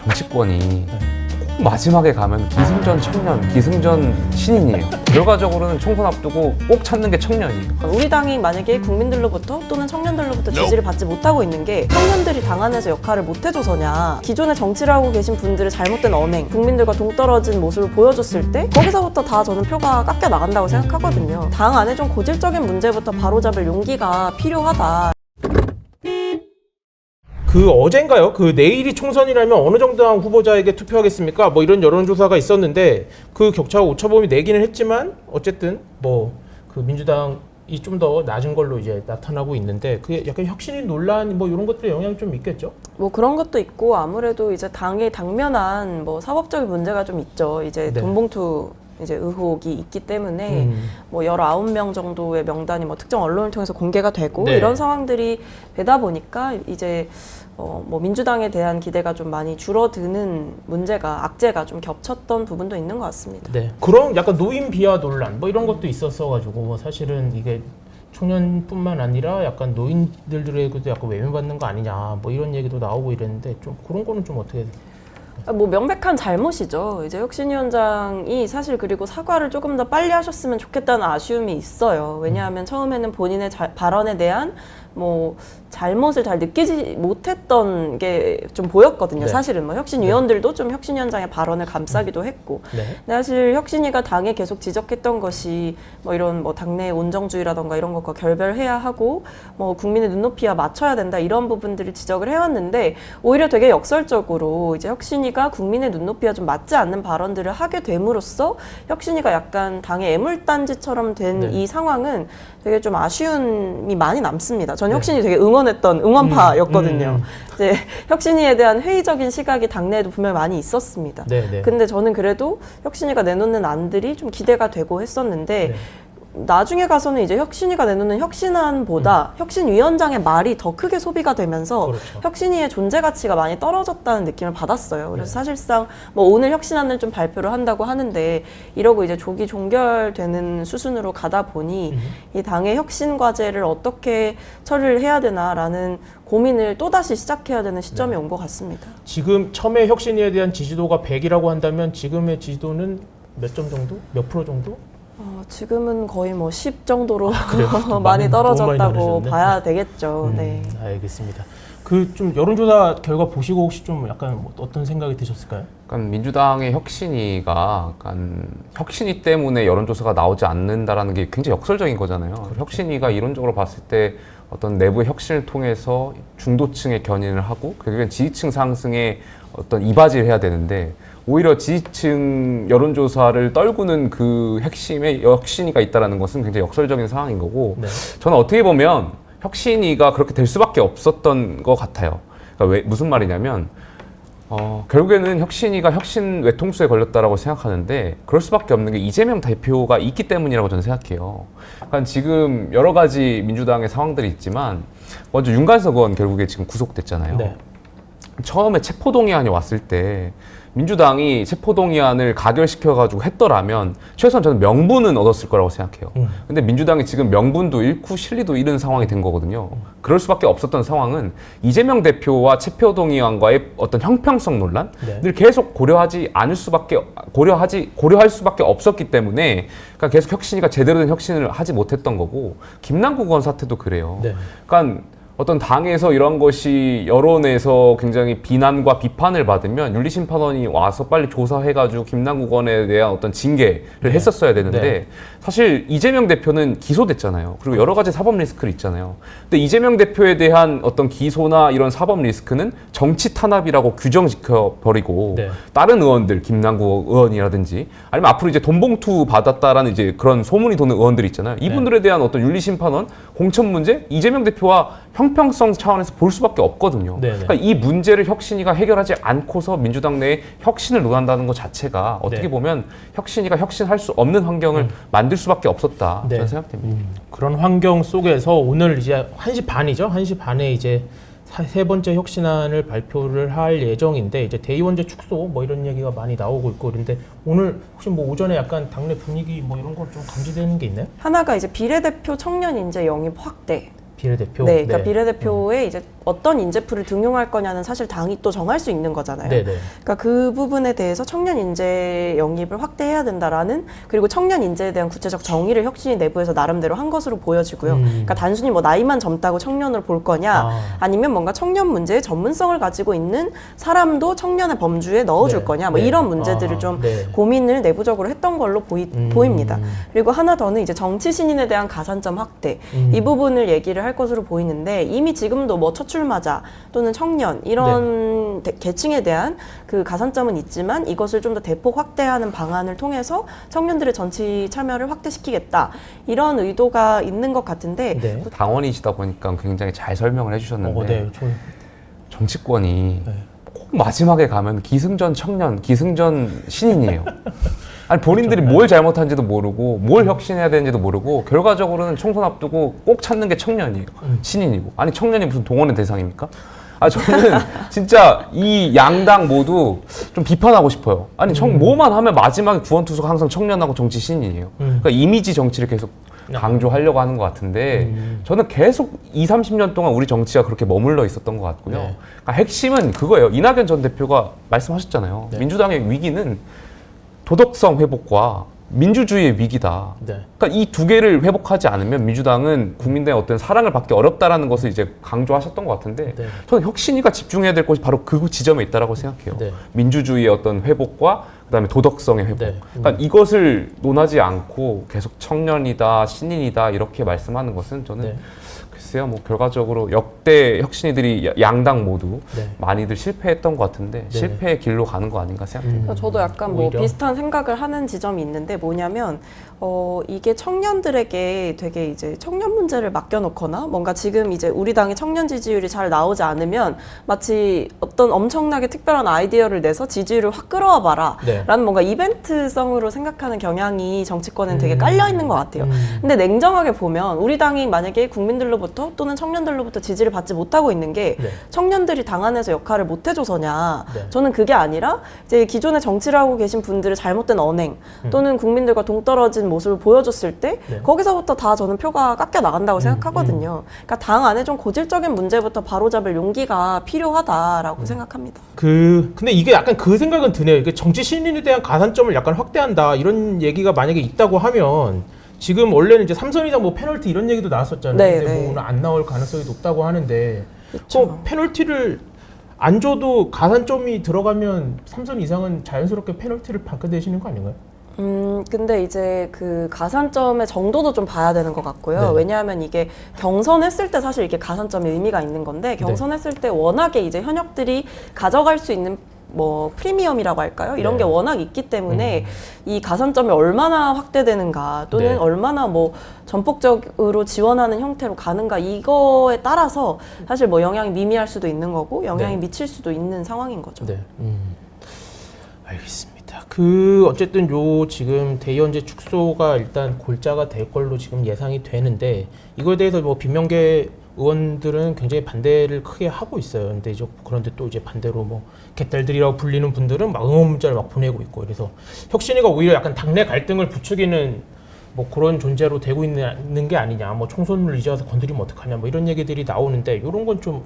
정치권이 꼭 마지막에 가면 기승전 청년, 기승전 신인이에요. 결과적으로는 총선 앞두고 꼭 찾는 게 청년이에요. 우리 당이 만약에 국민들로부터 또는 청년들로부터 지지를 받지 못하고 있는 게 청년들이 당 안에서 역할을 못 해줘서냐, 기존에 정치를 하고 계신 분들의 잘못된 언행, 국민들과 동떨어진 모습을 보여줬을 때 거기서부터 다 저는 표가 깎여 나간다고 생각하거든요. 당 안에 좀 고질적인 문제부터 바로잡을 용기가 필요하다. 그 어젠가요? 그 내일이 총선이라면 어느 정당 후보자에게 투표하겠습니까? 뭐 이런 여론조사가 있었는데 그 격차가 오차범위 내기는 했지만 어쨌든 뭐 그 민주당이 좀 더 낮은 걸로 이제 나타나고 있는데 그게 약간 혁신이 논란 뭐 이런 것들에 영향이 좀 있겠죠? 뭐 그런 것도 있고 아무래도 이제 당에 당면한 뭐 사법적인 문제가 좀 있죠. 이제 네. 돈봉투 이제 의혹이 있기 때문에 뭐 19명 정도의 명단이 뭐 특정 언론을 통해서 공개가 되고 네. 이런 상황들이 되다 보니까 이제 뭐 민주당에 대한 기대가 좀 많이 줄어드는 문제가 악재가 좀 겹쳤던 부분도 있는 것 같습니다. 네. 그런 약간 노인 비하 논란 뭐 이런 것도 있었어가지고 뭐 사실은 이게 청년뿐만 아니라 약간 노인들에게도 약간 외면받는 거 아니냐 뭐 이런 얘기도 나오고 이랬는데 좀 그런 거는 좀 어떻게 뭐 명백한 잘못이죠. 이제 혁신위원장이 사실 그리고 사과를 조금 더 빨리 하셨으면 좋겠다는 아쉬움이 있어요. 왜냐하면 처음에는 본인의 발언에 대한 뭐 잘못을 잘 느끼지 못했던 게 좀 보였거든요. 네. 사실은 뭐 혁신위원들도 좀 혁신위원장의 발언을 감싸기도 했고, 네. 근데 사실 혁신위가 당에 계속 지적했던 것이 뭐 이런 뭐 당내 온정주의라던가 이런 것과 결별해야 하고 뭐 국민의 눈높이와 맞춰야 된다 이런 부분들을 지적을 해왔는데 오히려 되게 역설적으로 이제 혁신위가 국민의 눈높이와 좀 맞지 않는 발언들을 하게 됨으로써 혁신위가 약간 당의 애물단지처럼 된 이 상황은 되게 좀 아쉬움이 많이 남습니다. 전 혁신이 되게 응원했던 응원파였거든요. 이제 혁신위에 대한 회의적인 시각이 당내에도 분명히 많이 있었습니다. 네. 근데 저는 그래도 혁신위가 내놓는 안들이 좀 기대가 되고 했었는데 네. 나중에 가서는 이제 혁신위가 내놓는 혁신안보다 혁신위원장의 말이 더 크게 소비가 되면서 그렇죠. 혁신위의 존재 가치가 많이 떨어졌다는 느낌을 받았어요. 그래서 사실상 뭐 오늘 혁신안을 좀 발표를 한다고 하는데 이러고 이제 조기 종결되는 수순으로 가다 보니 이 당의 혁신 과제를 어떻게 처리를 해야 되나라는 고민을 또다시 시작해야 되는 시점이 온 것 같습니다. 지금 처음에 혁신위에 대한 지지도가 100이라고 한다면 지금의 지지도는 몇 점 정도? 몇 프로 정도? 지금은 거의 뭐 10 정도로 그래요? 많이 너무 많이 떨어졌다고 떨어졌네. 봐야 되겠죠. 네. 알겠습니다. 그 좀 여론조사 결과 보시고 혹시 좀 약간 뭐 어떤 생각이 드셨을까요? 약간 민주당의 혁신위가 약간 혁신위 때문에 여론조사가 나오지 않는다라는 게 굉장히 역설적인 거잖아요. 그렇죠. 혁신위가 이론적으로 봤을 때 어떤 내부 혁신을 통해서 중도층의 견인을 하고 결국엔 지지층 상승에 어떤 이바지를 해야 되는데 오히려 지지층 여론조사를 떨구는 그 핵심에 혁신위가 있다는 것은 굉장히 역설적인 상황인 거고 네. 저는 어떻게 보면 혁신위가 그렇게 될 수밖에 없었던 것 같아요. 그러니까 무슨 말이냐면 결국에는 혁신위가 혁신 외통수에 걸렸다라고 생각하는데 그럴 수밖에 없는 게 이재명 대표가 있기 때문이라고 저는 생각해요. 그러니까 지금 여러 가지 민주당의 상황들이 있지만 먼저 윤관석 의원 결국에 지금 구속됐잖아요. 네. 처음에 체포동의안이 왔을 때 민주당이 체포동의안을 가결시켜가지고 했더라면 최소한 저는 명분은 얻었을 거라고 생각해요. 근데 민주당이 지금 명분도 잃고 실리도 잃은 상황이 된 거거든요. 그럴 수밖에 없었던 상황은 이재명 대표와 체포동의안과의 어떤 형평성 논란을 계속 고려할 수밖에 없었기 때문에 그러니까 계속 혁신위가 제대로 된 혁신을 하지 못했던 거고 김남국 의원 사태도 그래요. 네. 그러니까 어떤 당에서 이런 것이 여론에서 굉장히 비난과 비판을 받으면 윤리심판원이 와서 빨리 조사해가지고 김남국 의원에 대한 어떤 징계를 했었어야 되는데 사실 이재명 대표는 기소됐잖아요. 그리고 여러 가지 사법 리스크를 있잖아요. 근데 이재명 대표에 대한 어떤 기소나 이런 사법 리스크는 정치 탄압이라고 규정지켜버리고 다른 의원들, 김남국 의원이라든지 아니면 앞으로 이제 돈봉투 받았다라는 이제 그런 소문이 도는 의원들이 있잖아요. 이분들에 대한 어떤 윤리심판원, 공천 문제, 이재명 대표와 형평성 차원에서 볼 수밖에 없거든요. 그러니까 이 문제를 혁신위가 해결하지 않고서 민주당 내에 혁신을 논한다는 것 자체가 어떻게 보면 혁신위가 혁신할 수 없는 환경을 만들 수밖에 없었다 저는 생각됩니다. 그런 환경 속에서 오늘 이제 1시 반이죠. 1시 반에 이제 세 번째 혁신안을 발표를 할 예정인데 이제 대의원제 축소 뭐 이런 얘기가 많이 나오고 있고 그런데 오늘 혹시 뭐 오전에 약간 당내 분위기 뭐 이런 거 좀 감지되는 게 있나요? 하나가 이제 비례대표 청년 인재 영입 확대. 비례대표. 네, 그러니까 비례대표의 이제 어떤 인재풀을 등용할 거냐는 사실 당이 또 정할 수 있는 거잖아요. 네네. 그러니까 그 부분에 대해서 청년 인재 영입을 확대해야 된다라는, 그리고 청년 인재에 대한 구체적 정의를 혁신이 내부에서 나름대로 한 것으로 보여지고요. 그러니까 단순히 뭐 나이만 젊다고 청년으로 볼 거냐, 아니면 뭔가 청년 문제에 전문성을 가지고 있는 사람도 청년의 범주에 넣어줄 네. 거냐, 뭐 네. 이런 문제들을 좀 네. 고민을 내부적으로 했던 걸로 보입니다. 그리고 하나 더는 이제 정치 신인에 대한 가산점 확대, 이 부분을 얘기를 할 것으로 보이는데, 이미 지금도 뭐 처출마자 또는 청년 이런 계층에 대한 그 가산점은 있지만 이것을 좀 더 대폭 확대하는 방안을 통해서 청년들의 정치 참여를 확대시키겠다, 이런 의도가 있는 것 같은데. 네. 당원이시다 보니까 굉장히 잘 설명을 해주셨는데 네. 정치권이 꼭 마지막에 가면 기승전 청년, 기승전 신인이에요. 아니 본인들이 뭘 잘못한지도 모르고 뭘 혁신해야 되는지도 모르고 결과적으로는 총선 앞두고 꼭 찾는 게 청년이에요. 신인이고. 아니 청년이 무슨 동원의 대상입니까? 아 저는 진짜 이 양당 모두 좀 비판하고 싶어요. 아니 뭐만 하면 마지막에 구원투수가 항상 청년하고 정치 신인이에요. 그러니까 이미지 정치를 계속 강조하려고 하는 것 같은데 저는 계속 20-30년 동안 우리 정치가 그렇게 머물러 있었던 것 같고요. 네. 그러니까 핵심은 그거예요. 이낙연 전 대표가 말씀하셨잖아요. 네. 민주당의 위기는 도덕성 회복과 민주주의의 위기다. 네. 그러니까 이 두 개를 회복하지 않으면 민주당은 국민들의 어떤 사랑을 받기 어렵다라는 것을 이제 강조하셨던 것 같은데 네. 저는 혁신이가 집중해야 될 것이 바로 그 지점에 있다라고 생각해요. 네. 민주주의의 어떤 회복과 그다음에 도덕성의 회복. 네. 그러니까 이것을 논하지 않고 계속 청년이다, 신인이다 이렇게 말씀하는 것은 저는 네. 글쎄요, 뭐 결과적으로 역대 혁신이들이 양당 모두 네. 많이들 실패했던 것 같은데 네. 실패의 길로 가는 거 아닌가 생각해요. 그래서 저도 약간 뭐 오히려? 비슷한 생각을 하는 지점이 있는데, 뭐냐면 이게 청년들에게 되게 이제 청년 문제를 맡겨놓거나, 뭔가 지금 이제 우리 당의 청년 지지율이 잘 나오지 않으면 마치 어떤 엄청나게 특별한 아이디어를 내서 지지율을 확 끌어와 봐라 네. 라는 뭔가 이벤트성으로 생각하는 경향이 정치권엔 되게 깔려 있는 것 같아요. 음. 근데 냉정하게 보면 우리 당이 만약에 국민들로부터 또는 청년들로부터 지지를 받지 못하고 있는 게 네. 청년들이 당 안에서 역할을 못 해줘서냐, 네. 저는 그게 아니라 이제 기존에 정치를 하고 계신 분들의 잘못된 언행 또는 국민들과 동떨어진 모습을 보여줬을 때 네. 거기서부터 다 저는 표가 깎여 나간다고 생각하거든요. 그러니까 당 안에 좀 고질적인 문제부터 바로잡을 용기가 필요하다라고 생각합니다. 근데 이게 약간 그 생각은 드네요. 이게 정치 신인에 대한 가산점을 약간 확대한다 이런 얘기가 만약에 있다고 하면, 지금 원래는 이제 삼선이당 뭐 페널티 이런 얘기도 나왔었잖아요. 네, 근데 네. 뭐 오늘 안 나올 가능성이 높다고 하는데, 그쵸. 그 페널티를 안 줘도 가산점이 들어가면 삼선 이상은 자연스럽게 페널티를 받게 되시는 거 아닌가요? 근데 이제 그 가산점의 정도도 좀 봐야 되는 것 같고요. 네. 왜냐하면 이게 경선했을 때 사실 이게 가산점이 의미가 있는 건데, 경선했을 때 워낙에 이제 현역들이 가져갈 수 있는 뭐 프리미엄이라고 할까요? 이런 네. 게 워낙 있기 때문에 이 가산점이 얼마나 확대되는가 또는 네. 얼마나 뭐 전폭적으로 지원하는 형태로 가는가, 이거에 따라서 사실 뭐 영향이 미미할 수도 있는 거고 영향이 네. 미칠 수도 있는 상황인 거죠. 네. 알겠습니다. 어쨌든 요 지금 대의원제 축소가 일단 골자가 될 걸로 지금 예상이 되는데, 이거에 대해서 뭐 비명계 의원들은 굉장히 반대를 크게 하고 있어요. 근데 그런데 또 이제 반대로 뭐 개딸들이라고 불리는 분들은 막 응원 문자를 막 보내고 있고, 그래서 혁신이가 오히려 약간 당내 갈등을 부추기는 뭐 그런 존재로 되고 있는 게 아니냐, 뭐 총선을 이제 와서 건드리면 어떡하냐, 뭐 이런 얘기들이 나오는데, 이런 건 좀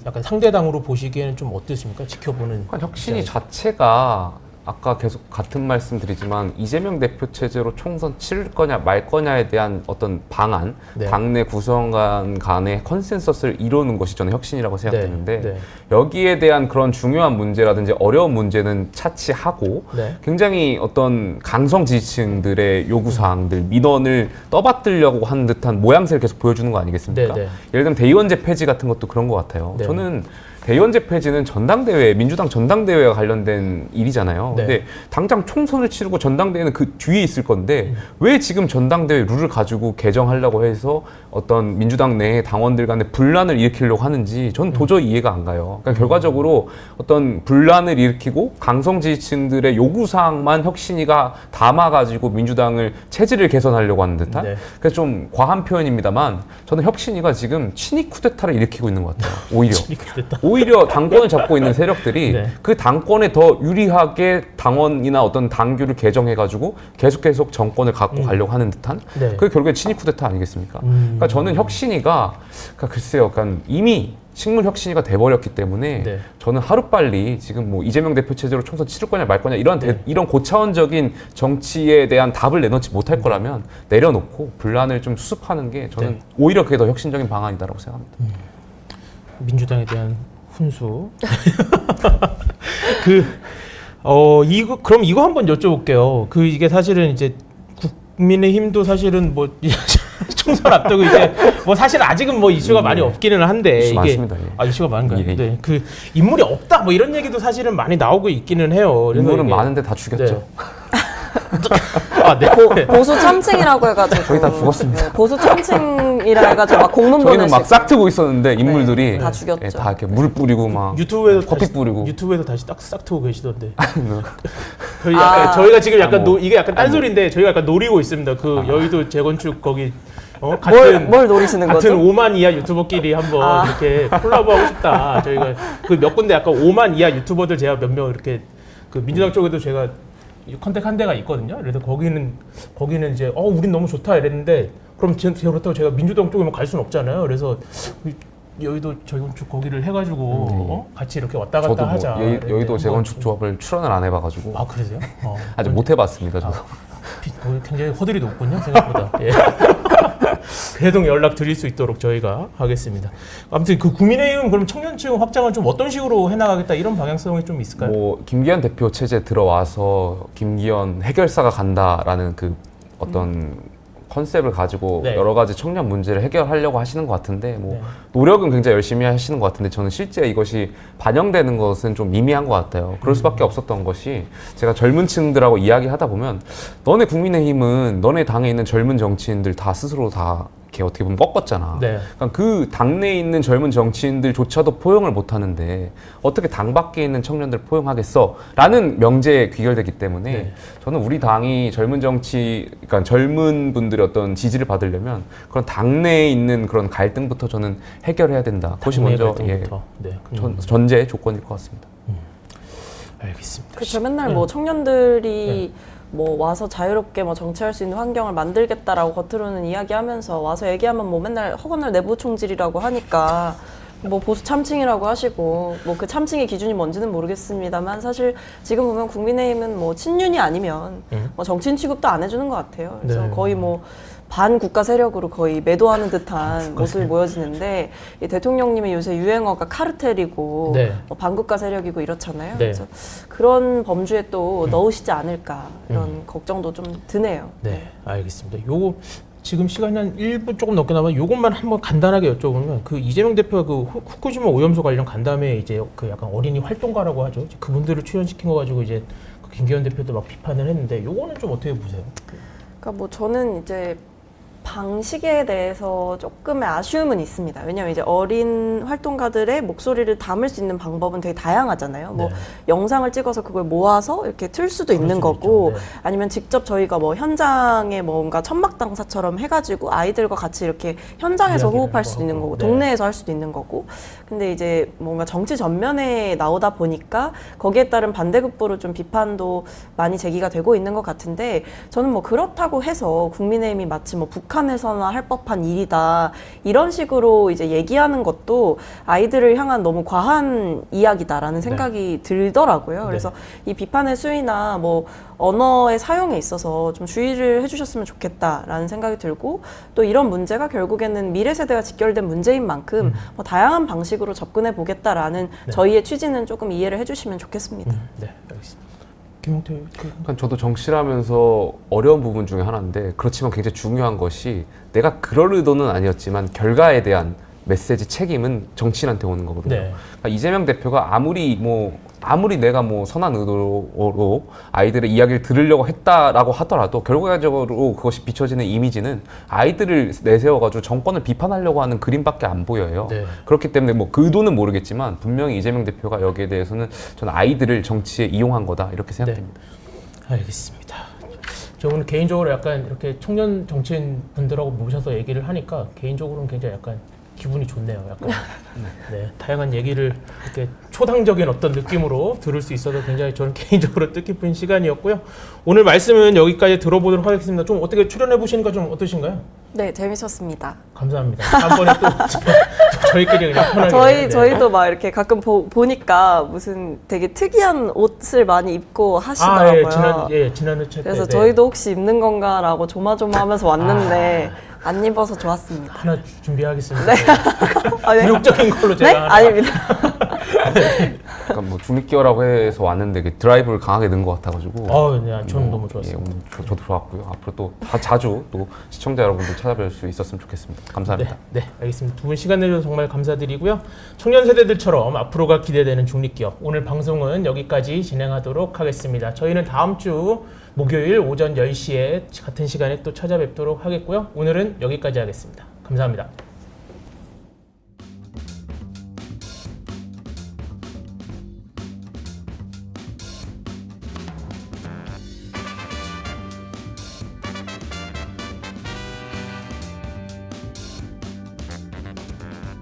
약간 상대당으로 보시기에는 좀 어떻습니까? 지켜보는. 그러니까 혁신이 입장에서. 자체가 아까 계속 같은 말씀 드리지만 이재명 대표 체제로 총선 치를 거냐 말 거냐에 대한 어떤 방안, 네. 당내 구성원 간의 컨센서스를 이루는 것이 저는 혁신이라고 생각되는데 네. 여기에 대한 그런 중요한 문제라든지 어려운 문제는 차치하고 네. 굉장히 어떤 강성 지지층들의 요구사항들, 민원을 떠받들려고 하는 듯한 모양새를 계속 보여주는 거 아니겠습니까? 네, 네. 예를 들면 대의원제 폐지 같은 것도 그런 것 같아요. 네. 저는 대의원제 폐지는 전당대회, 민주당 전당대회와 관련된 일이잖아요. 네. 근데 당장 총선을 치르고 전당대회는 그 뒤에 있을 건데 왜 지금 전당대회 룰을 가지고 개정하려고 해서 어떤 민주당 내 당원들 간의 분란을 일으키려고 하는지 저는 도저히 이해가 안 가요. 그러니까 결과적으로 어떤 분란을 일으키고 강성 지지층들의 요구사항만 혁신이가 담아가지고 민주당을 체질을 개선하려고 하는 듯한, 네. 그래서 좀 과한 표현입니다만 저는 혁신이가 지금 친이 쿠데타를 일으키고 있는 것 같아요. 오히려. 됐다. 오히려 당권을 잡고 있는 세력들이 네. 그 당권에 더 유리하게 당원이나 어떤 당규를 개정해가지고 계속 정권을 갖고 가려고 하는 듯한 네. 그게 결국에 친위 쿠데타 아니겠습니까? 그러니까 저는 혁신위가 그러니까 글쎄요, 약간 이미 식물 혁신위가 돼버렸기 때문에 네. 저는 하루빨리 지금 뭐 이재명 대표 체제로 총선 치를 거냐 말 거냐 이런 이런 고차원적인 정치에 대한 답을 내놓지 못할 거라면 내려놓고 분란을 좀 수습하는 게 저는 오히려 그게 더 혁신적인 방안이다라고 생각합니다. 민주당에 대한 훈수. 그럼 이거 한번 여쭤볼게요. 이게 사실은 이제 국민의힘도 사실은 뭐 총선 앞두고 이제 뭐 사실 아직은 뭐 이슈가 많이 없기는 한데 이슈 이게 많습니다. 예. 이슈가 많은가요? 예. 네. 인물이 없다 뭐 이런 얘기도 사실은 많이 나오고 있기는 해요. 그래서 인물은 이게- 많은데 다 죽였죠. 네. 네. 보수 참칭이라고 해가지고 저희 다 죽었습니다. 보수 참칭이라 해가지고 막 공문 저희는 막 보내시고 싹 트고 있었는데 인물들이 네, 다 죽였죠. 예, 다 이렇게 물 뿌리고 막 유튜브에서 커피 뿌리고. 유튜브에서 다시 싹 트고 계시던데. 아. 저희가 지금 약간 뭐. 이게 약간 딴소리인데 저희가 약간 노리고 있습니다. 여의도 재건축 거기 뭘 같은 노리시는 같은 거죠? 5만 이하 유튜버끼리 한번 이렇게 콜라보하고 싶다. 저희가 몇 군데 약간 5만 이하 유튜버들 제가 몇 명 이렇게 민주당 쪽에도 제가 컨택 한 데가 있거든요. 그래서 거기는 이제 우린 너무 좋다 이랬는데 그럼 그렇다고 제가 민주당 쪽에만 갈 수는 없잖아요. 그래서 여의도 재건축 거기를 해가지고 같이 이렇게 왔다 갔다 저도 하자. 뭐 여의도 재건축 조합을 출연을 안 해봐가지고 아 그러세요? 아직 못 해봤습니다. 저도. 굉장히 허들이 높군요 생각보다. 예. 계속 연락 드릴 수 있도록 저희가 하겠습니다. 아무튼 국민의힘은 그럼 청년층 확장은 좀 어떤 식으로 해나가겠다 이런 방향성이 좀 있을까요? 뭐 김기현 대표 체제 들어와서 김기현 해결사가 간다라는 그 어떤 컨셉을 가지고 네. 여러 가지 청년 문제를 해결하려고 하시는 것 같은데 뭐 네. 노력은 굉장히 열심히 하시는 것 같은데 저는 실제 이것이 반영되는 것은 좀 미미한 것 같아요. 그럴 수밖에 없었던 것이 제가 젊은 층들하고 이야기하다 보면 너네 국민의힘은 너네 당에 있는 젊은 정치인들 다 스스로 다 이렇게 어떻게 보면 꺾었잖아. 네. 그러니까 그 당내에 있는 젊은 정치인들조차도 포용을 못 하는데 어떻게 당 밖에 있는 청년들 포용하겠어? 라는 명제에 귀결되기 때문에 네. 저는 우리 당이 그러니까 젊은 분들의 어떤 지지를 받으려면 그런 당내에 있는 그런 갈등부터 저는 해결해야 된다. 그것이 먼저 네. 전제 조건일 것 같습니다. 알겠습니다. 그렇죠. 맨날 뭐 청년들이 뭐 와서 자유롭게 뭐 정치할 수 있는 환경을 만들겠다라고 겉으로는 이야기하면서 와서 얘기하면 뭐 맨날 허건날 내부 총질이라고 하니까 뭐 보수 참칭이라고 하시고 뭐 그 참칭의 기준이 뭔지는 모르겠습니다만 사실 지금 보면 국민의힘은 뭐 친윤이 아니면 뭐 정치인 취급도 안 해주는 것 같아요. 그래서 네. 거의 뭐 반국가 세력으로 거의 매도하는 듯한 모습이 보여지는데 이 대통령님의 요새 유행어가 카르텔이고 네. 뭐 반국가 세력이고 이렇잖아요. 네. 그래서 그런 범주에 또 넣으시지 않을까 이런 걱정도 좀 드네요. 네, 알겠습니다. 요거 지금 시간이 한 1분 조금 넘게 남아 요것만 한번 간단하게 여쭤보면 이재명 대표가 후쿠시마 오염수 관련 간담회 이제 약간 어린이 활동가라고 하죠. 이제 그분들을 출연시킨 거 가지고 이제 김기현 대표도 막 비판을 했는데 요거는 좀 어떻게 보세요? 그러니까 뭐 저는 이제 방식에 대해서 조금의 아쉬움은 있습니다. 왜냐하면 이제 어린 활동가들의 목소리를 담을 수 있는 방법은 되게 다양하잖아요. 뭐 네. 영상을 찍어서 그걸 모아서 이렇게 틀 수도 있는 수도 거고, 있죠. 네. 아니면 직접 저희가 뭐 현장에 뭔가 천막당사처럼 해가지고 아이들과 같이 이렇게 현장에서 이야기를 호흡할 하고 수도 있는 거고, 네. 동네에서 할 수도 있는 거고. 근데 이제 뭔가 정치 전면에 나오다 보니까 거기에 따른 반대급부로 좀 비판도 많이 제기가 되고 있는 것 같은데, 저는 뭐 그렇다고 해서 국민의힘이 마치 뭐 북한에서나 할 법한 일이다 이런 식으로 이제 얘기하는 것도 아이들을 향한 너무 과한 이야기다라는 생각이 들더라고요. 그래서 이 비판의 수위나 뭐 언어의 사용에 있어서 좀 주의를 해주셨으면 좋겠다라는 생각이 들고, 또 이런 문제가 결국에는 미래 세대가 직결된 문제인 만큼 뭐 다양한 방식으로 접근해 보겠다라는 저희의 취지는 조금 이해를 해주시면 좋겠습니다. 네, 알겠습니다. 김용태 그러니까 저도 정치를 하면서 어려운 부분 중에 하나인데 그렇지만 굉장히 중요한 것이 내가 그럴 의도는 아니었지만 결과에 대한 메시지 책임은 정치인한테 오는 거거든요. 네. 그러니까 이재명 대표가 아무리 내가 뭐 선한 의도로 아이들의 이야기를 들으려고 했다라고 하더라도 결과적으로 그것이 비춰지는 이미지는 아이들을 내세워가지고 정권을 비판하려고 하는 그림밖에 안 보여요. 네. 그렇기 때문에 뭐 그 의도는 모르겠지만 분명히 이재명 대표가 여기에 대해서는 저는 아이들을 정치에 이용한 거다 이렇게 생각됩니다. 알겠습니다. 저 오늘 개인적으로 약간 이렇게 청년 정치인 분들하고 모셔서 얘기를 하니까 개인적으로는 굉장히 약간 기분이 좋네요. 약간 네, 다양한 얘기를 이렇게 초당적인 어떤 느낌으로 들을 수 있어서 굉장히 저는 개인적으로 뜻깊은 시간이었고요. 오늘 말씀은 여기까지 들어보도록 하겠습니다. 좀 어떻게 출연해 보시니까 좀 어떠신가요? 네, 재밌었습니다. 감사합니다. 다음번에 또 저희끼리 그냥 편하게. 네. 저희도 막 이렇게 가끔 보니까 무슨 되게 특이한 옷을 많이 입고 하시더라고요. 지난 회차 때. 그래서 네. 저희도 혹시 입는 건가라고 조마조마하면서 왔는데 안 입어서 좋았습니다. 하나 준비하겠습니다. 네. 아, 네. 굴욕적인 걸로 제가 네? 하나. 아닙니다. 약간 뭐 중립기어라고 해서 왔는데 이게 드라이브를 강하게 넣은 것 같아가지고. 네, 저는 너무 좋았습니다. 오늘 저도 좋았고요. 앞으로 또 자주 또 시청자 여러분들 찾아뵐 수 있었으면 좋겠습니다. 감사합니다. 네, 알겠습니다. 두 분 시간 내주셔서 정말 감사드리고요. 청년 세대들처럼 앞으로가 기대되는 중립기업. 오늘 방송은 여기까지 진행하도록 하겠습니다. 저희는 다음 주 목요일 오전 10시에 같은 시간에 또 찾아뵙도록 하겠고요. 오늘은 여기까지 하겠습니다. 감사합니다.